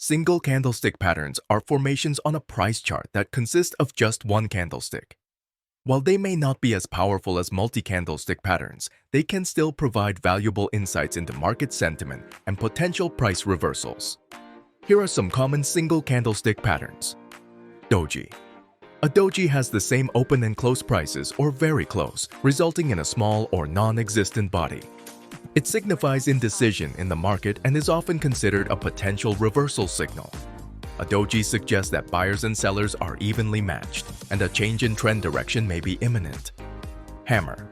Single candlestick patterns are formations on a price chart that consist of just one candlestick. While they may not be as powerful as multi-candlestick patterns, they can still provide valuable insights into market sentiment and potential price reversals. Here are some common single candlestick patterns. Doji. A doji has the same open and close prices or very close, resulting in a small or non-existent body. It signifies indecision in the market and is often considered a potential reversal signal. A doji suggests that buyers and sellers are evenly matched, and a change in trend direction may be imminent. Hammer.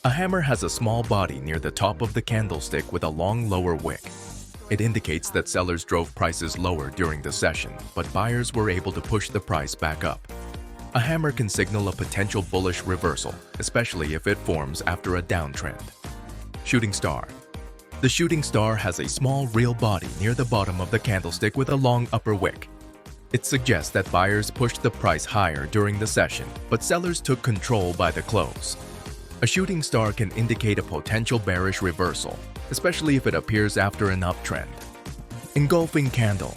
A hammer has a small body near the top of the candlestick with a long lower wick. It indicates that sellers drove prices lower during the session, but buyers were able to push the price back up. A hammer can signal a potential bullish reversal, especially if it forms after a downtrend. Shooting star. The shooting star has a small real body near the bottom of the candlestick with a long upper wick. It suggests that buyers pushed the price higher during the session, but sellers took control by the close. A shooting star can indicate a potential bearish reversal, especially if it appears after an uptrend. Engulfing candle.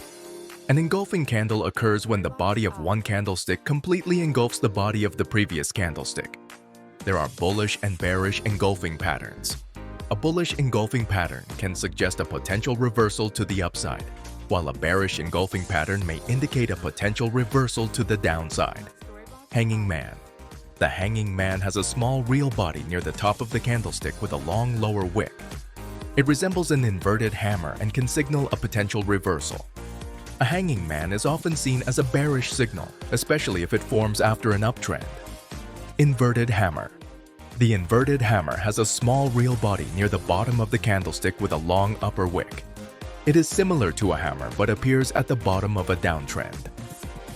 An engulfing candle occurs when the body of one candlestick completely engulfs the body of the previous candlestick. There are bullish and bearish engulfing patterns. A bullish engulfing pattern can suggest a potential reversal to the upside, while a bearish engulfing pattern may indicate a potential reversal to the downside. Hanging man. The hanging man has a small real body near the top of the candlestick with a long lower wick. It resembles an inverted hammer and can signal a potential reversal. A hanging man is often seen as a bearish signal, especially if it forms after an uptrend. Inverted hammer. The inverted hammer has a small real body near the bottom of the candlestick with a long upper wick. It is similar to a hammer but appears at the bottom of a downtrend.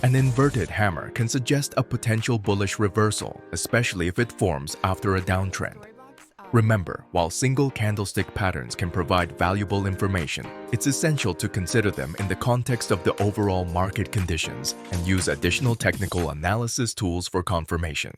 An inverted hammer can suggest a potential bullish reversal, especially if it forms after a downtrend. Remember, while single candlestick patterns can provide valuable information, it's essential to consider them in the context of the overall market conditions and use additional technical analysis tools for confirmation.